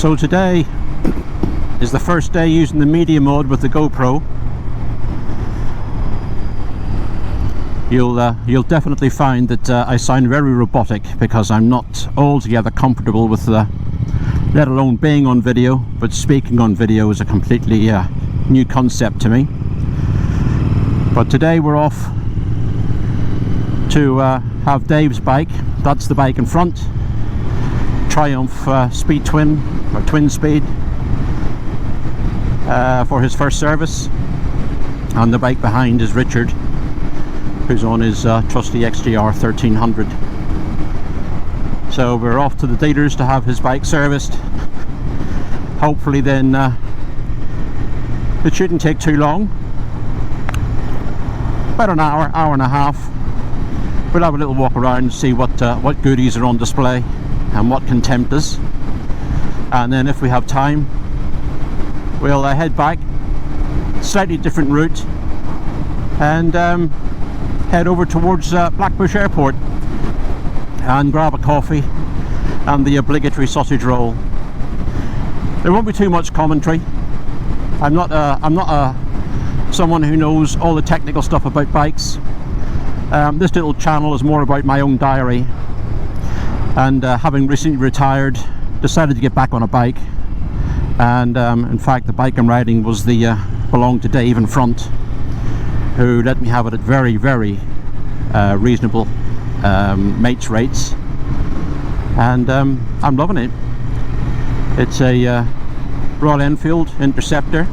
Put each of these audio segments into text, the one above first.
So today is the first day using the media mode with the GoPro. You'll definitely find that I sound very robotic because I'm not altogether comfortable with let alone being on video, but speaking on video is a completely new concept to me. But today we're off to have Dave's bike. That's the bike in front, Triumph Speed Twin or Twin Speed, for his first service, and the bike behind is Richard, who's on his trusty XGR 1300. So we're off to the dealers to have his bike serviced. Hopefully then it shouldn't take too long, about an hour and a half. We'll have a little walk around and see what goodies are on display and what can tempt us, and then if we have time we'll head back, slightly different route, and head over towards Blackbush Airport and grab a coffee and the obligatory sausage roll. There won't be too much commentary. I'm not someone who knows all the technical stuff about bikes. This little channel is more about my own diary, and having recently retired, decided to get back on a bike, and in fact the bike I'm riding was belonged to Dave in front, who let me have it at very reasonable mates rates, and I'm loving it. It's a Royal Enfield Interceptor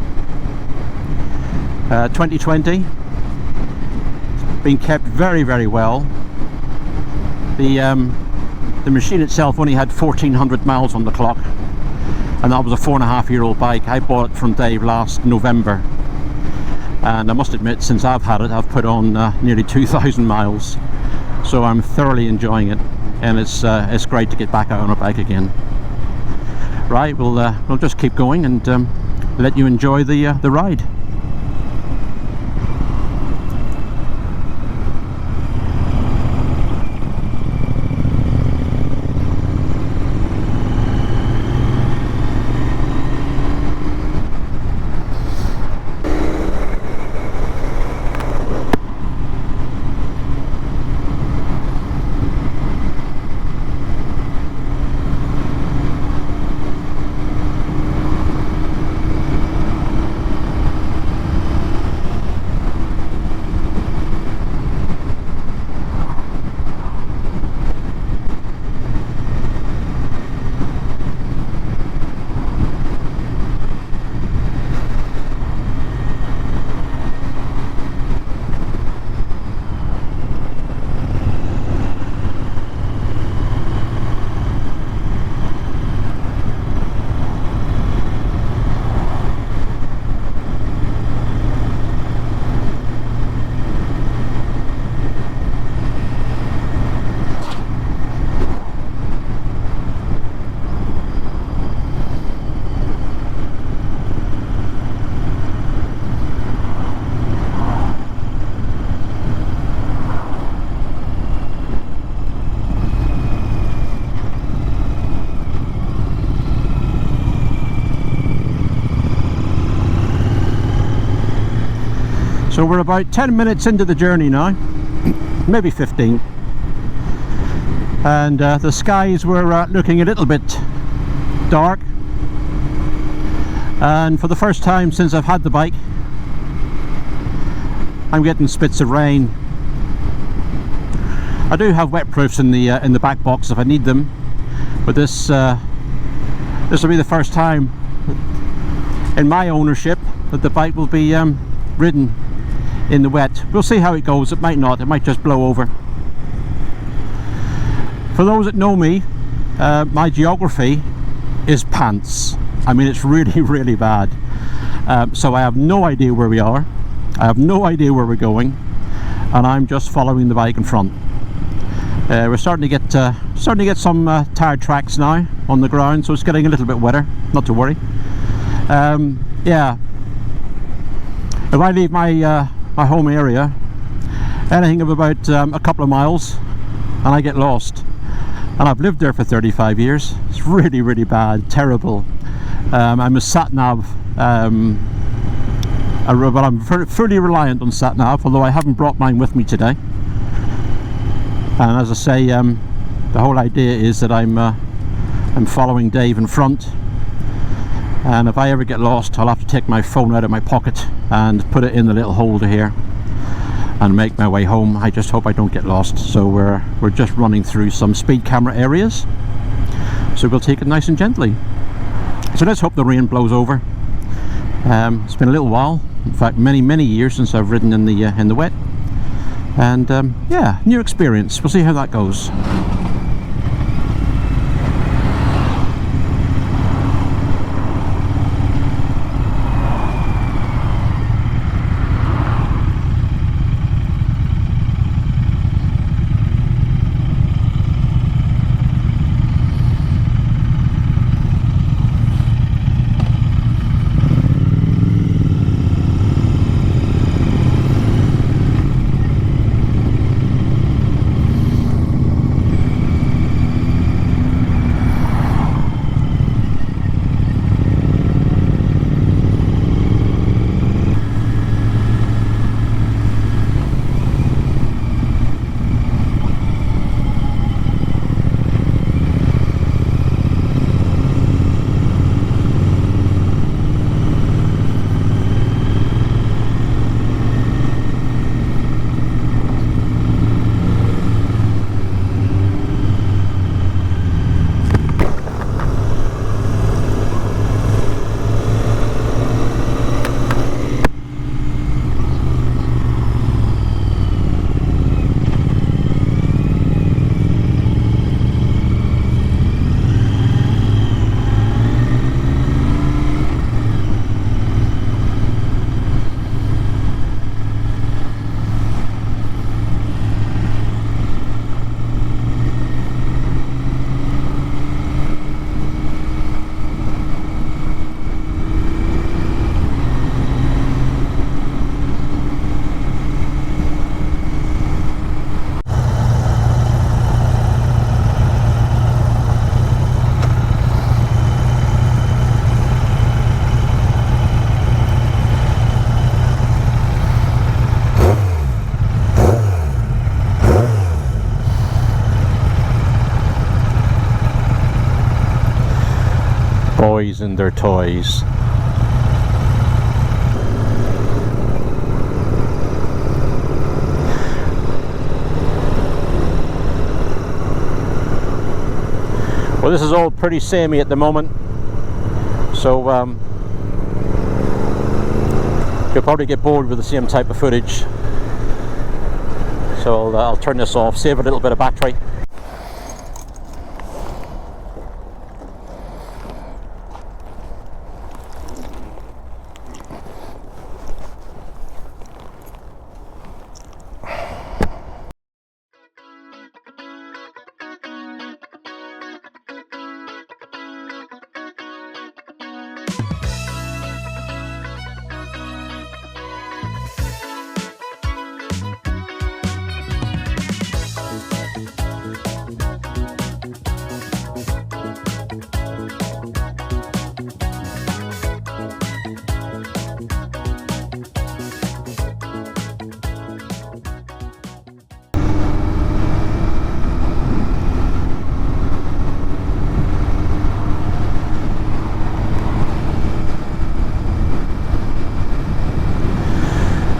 2020. It's been kept very well. The machine itself only had 1400 miles on the clock, and that was a 4.5-year-old bike. I bought it from Dave last November, and I must admit, since I've had it, I've put on nearly 2,000 miles. So I'm thoroughly enjoying it, and it's great to get back out on a bike again. Right, we'll just keep going and let you enjoy the ride. So we're about 10 minutes into the journey now, maybe 15, and the skies were looking a little bit dark, and for the first time since I've had the bike I'm getting spits of rain. I do have wet proofs in the back box if I need them, but this will be the first time in my ownership that the bike will be ridden in the wet. We'll see how it goes. It might not, it might just blow over. For those that know me, my geography is pants. I mean, it's really bad. So I have no idea where we are, I have no idea where we're going, and I'm just following the bike in front. We're starting to get some tire tracks now on the ground, so it's getting a little bit wetter, not to worry. Yeah, if I leave my home area anything of about a couple of miles and I get lost, and I've lived there for 35 years. It's really bad, terrible. I'm a sat-nav, but I'm fully reliant on sat-nav, although I haven't brought mine with me today. And as I say, the whole idea is that I'm following Dave in front, and if I ever get lost, I'll have to take my phone out of my pocket and put it in the little holder here and make my way home. I just hope I don't get lost. So we're just running through some speed camera areas, so we'll take it nice and gently. So let's hope the rain blows over. It's been a little while, in fact many years since I've ridden in the wet, and yeah, new experience. We'll see how that goes. Boys and their toys. Well, this is all pretty samey at the moment, so you'll probably get bored with the same type of footage. So I'll turn this off, save a little bit of battery.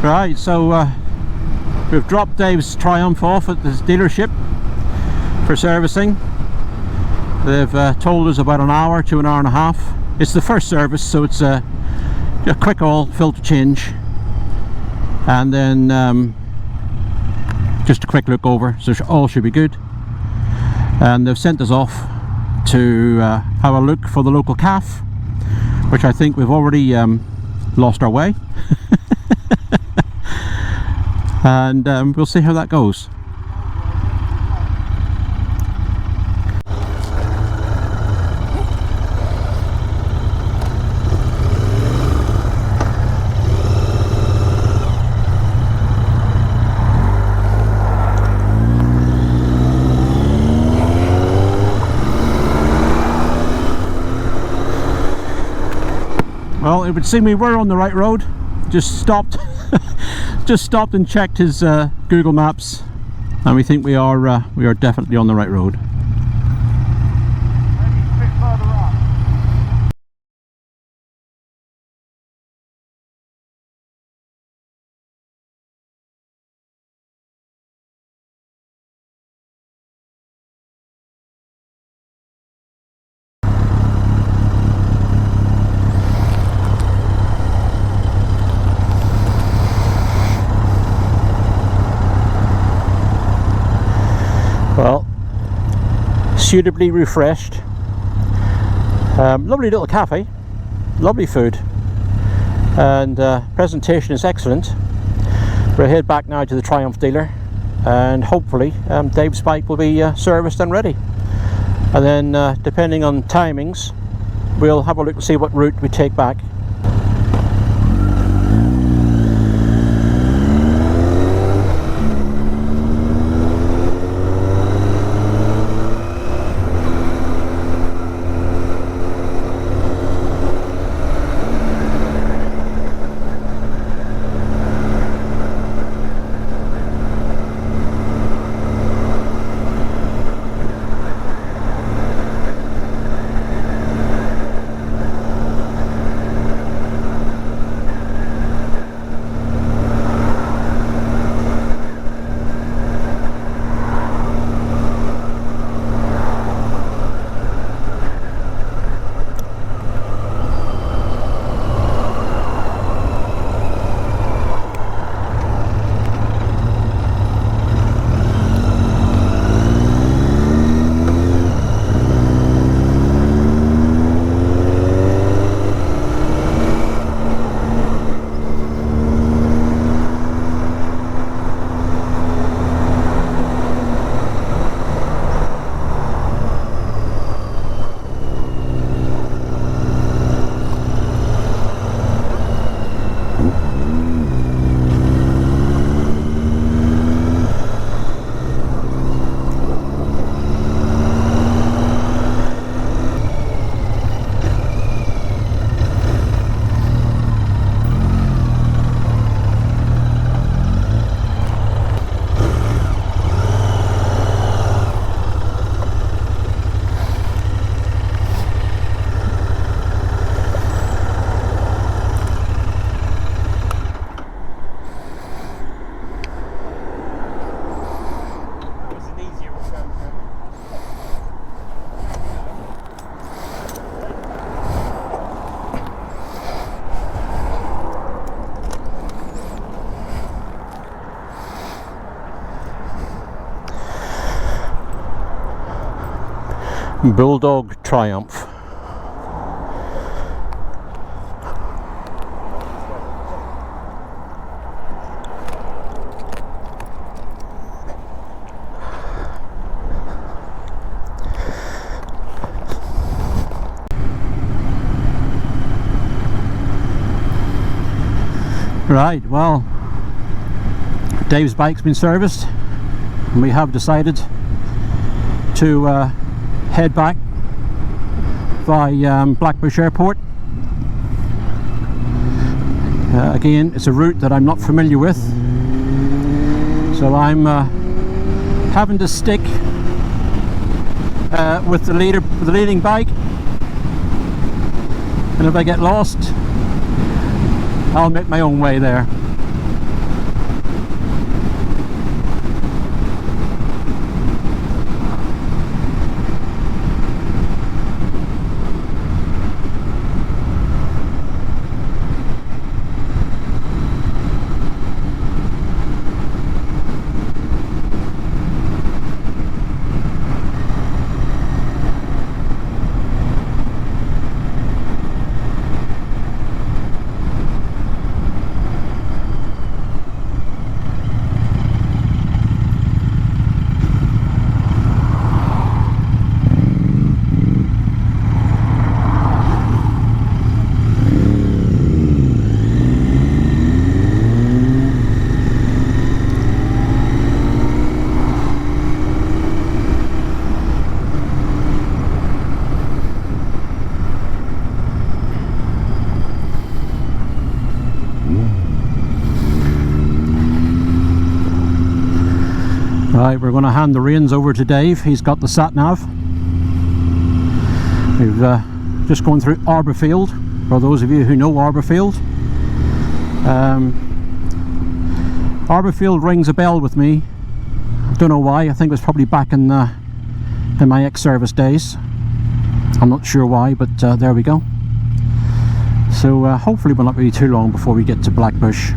Right, so we've dropped Dave's Triumph off at this dealership for servicing. They've told us about an hour to an hour and a half. It's the first service, so it's a quick oil filter change, and then just a quick look over, so all should be good. And they've sent us off to have a look for the local calf, which I think we've already lost our way. And we'll see how that goes. it would seem we were on the right road. Just stopped just stopped and checked his Google Maps, and we think we are definitely on the right road. Well, suitably refreshed. Lovely little cafe, lovely food, and presentation is excellent. We'll head back now to the Triumph dealer, and hopefully Dave's bike will be serviced and ready. And then depending on timings, we'll have a look and see what route we take back. Bulldog Triumph. Right, well, Dave's bike's been serviced and we have decided to head back via Blackbush Airport. Again, it's a route that I'm not familiar with, so I'm having to stick with the leading bike, and if I get lost, I'll make my own way there. Right, we're going to hand the reins over to Dave. He's got the sat-nav. We've just gone through Arborfield, for those of you who know Arborfield. Arborfield rings a bell with me. I don't know why. I think it was probably back in my ex-service days. I'm not sure why, but there we go. So hopefully we'll not be too long before we get to Blackbush.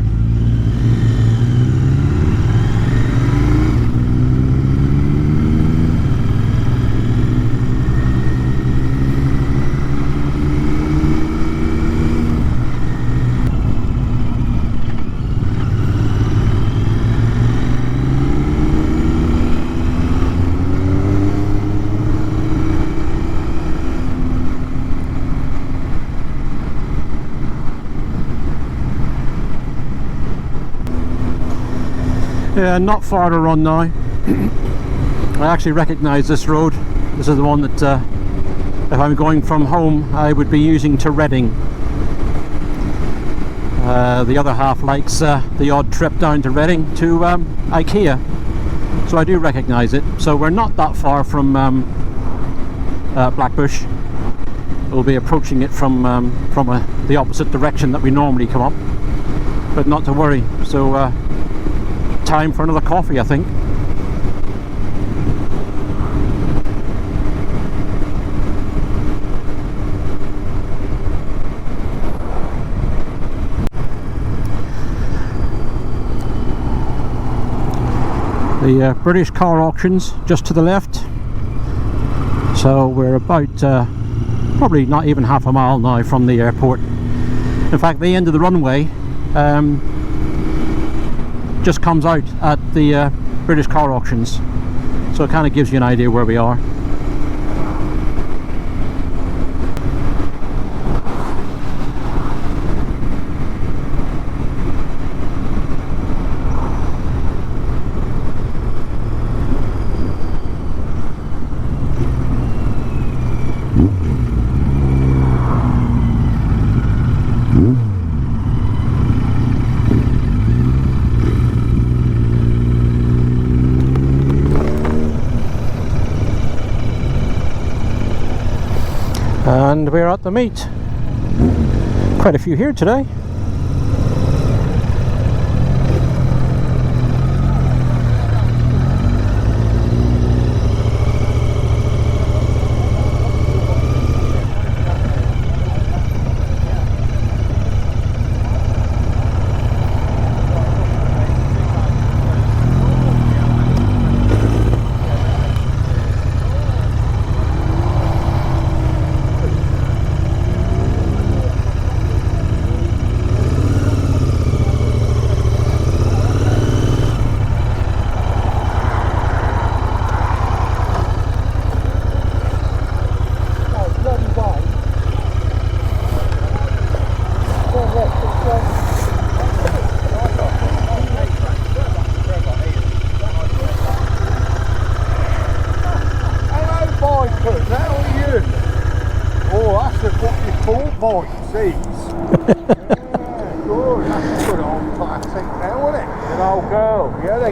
Yeah, not far to run now. I actually recognise this road. This is the one that if I'm going from home I would be using to Reading. The other half likes the odd trip down to Reading to IKEA, so I do recognise it. So we're not that far from Blackbush. We'll be approaching it from the opposite direction that we normally come up, but not to worry. So time for another coffee, I think. The British car auctions just to the left, so we're about probably not even half a mile now from the airport. In fact, the end of the runway just comes out at the British car auctions, so it kind of gives you an idea where we are. And we're at the meet. Quite a few here today.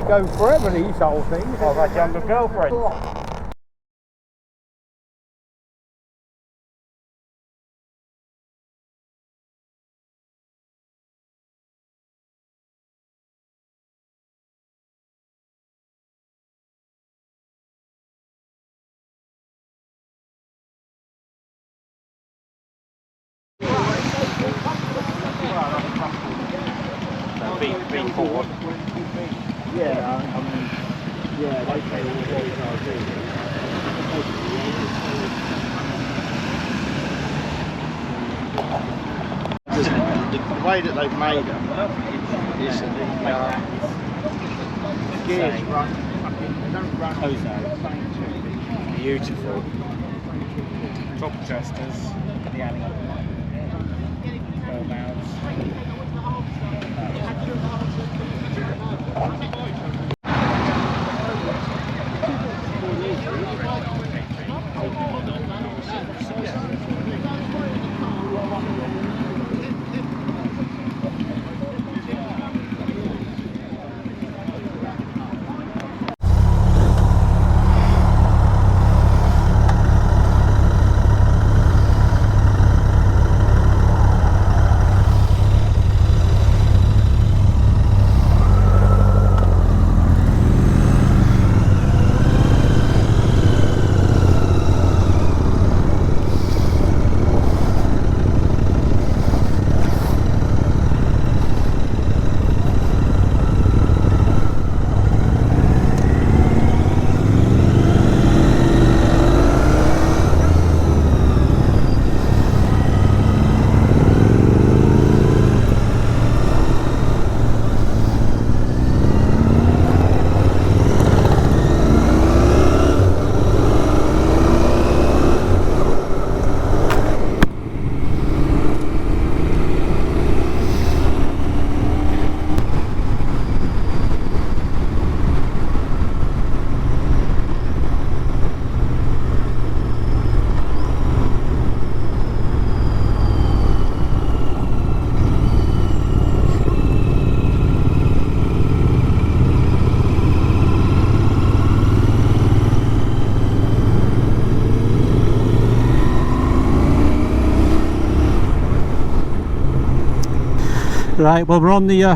Go forever, these old things. I've had younger girlfriends. B4. Yeah, I mean, yeah, they say all the cars do. The way that they've made them is the gears run, they don't run. Beautiful. Top adjusters, the alley. Right, well, we're on the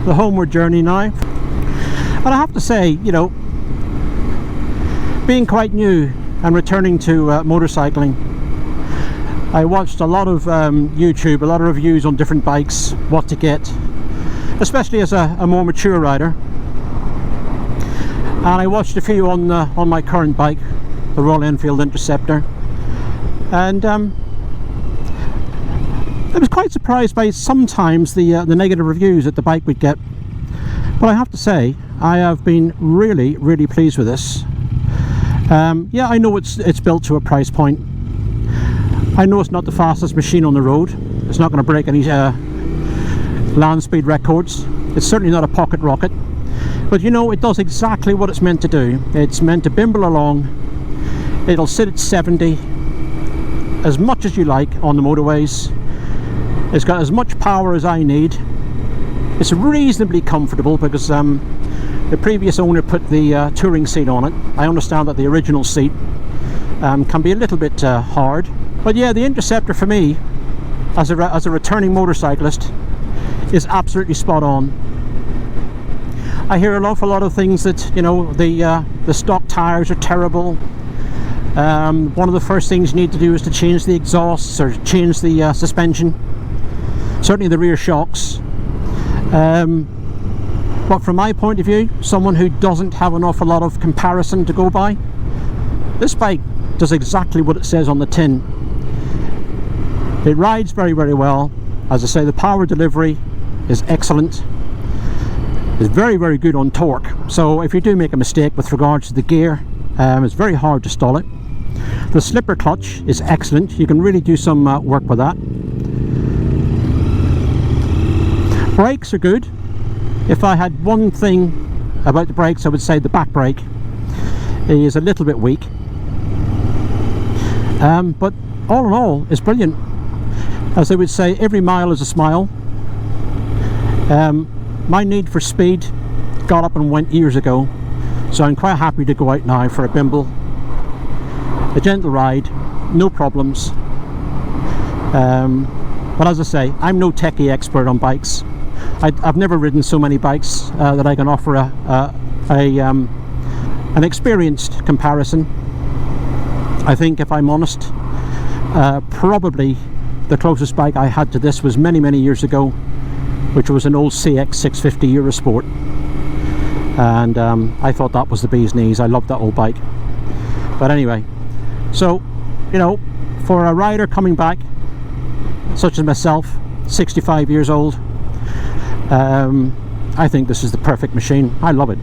homeward journey now, and I have to say, you know, being quite new and returning to motorcycling, I watched a lot of YouTube, a lot of reviews on different bikes, what to get, especially as a more mature rider. And I watched a few on my current bike, the Royal Enfield Interceptor, and I was quite surprised by sometimes the negative reviews that the bike would get. But I have to say, I have been really pleased with this. Yeah, I know it's built to a price point. I know it's not the fastest machine on the road. It's not going to break any land speed records. It's certainly not a pocket rocket. But you know, it does exactly what it's meant to do. It's meant to bimble along. It'll sit at 70 as much as you like on the motorways. It's got as much power as I need. It's reasonably comfortable because the previous owner put the touring seat on it. I understand that the original seat can be a little bit hard. But yeah, the Interceptor for me, as a returning motorcyclist, is absolutely spot on. I hear an awful lot of things that, you know, the stock tyres are terrible. One of the first things you need to do is to change the exhausts or change the suspension. Certainly the rear shocks. But from my point of view, someone who doesn't have an awful lot of comparison to go by, this bike does exactly what it says on the tin. It rides very well. As I say, the power delivery is excellent. It's very good on torque. So if you do make a mistake with regards to the gear, it's very hard to stall it. The slipper clutch is excellent. You can really do some work with that. Brakes are good. If I had one thing about the brakes, I would say the back brake is a little bit weak. But all in all, it's brilliant. As they would say, every mile is a smile. My need for speed got up and went years ago, so I'm quite happy to go out now for a bimble. A gentle ride, no problems. But as I say, I'm no techie expert on bikes. I've never ridden so many bikes that I can offer an experienced comparison. I think, if I'm honest, probably the closest bike I had to this was many years ago, which was an old CX 650 Eurosport, and I thought that was the bee's knees. I loved that old bike. But anyway, so, you know, for a rider coming back, such as myself, 65 years old, I think this is the perfect machine. I love it.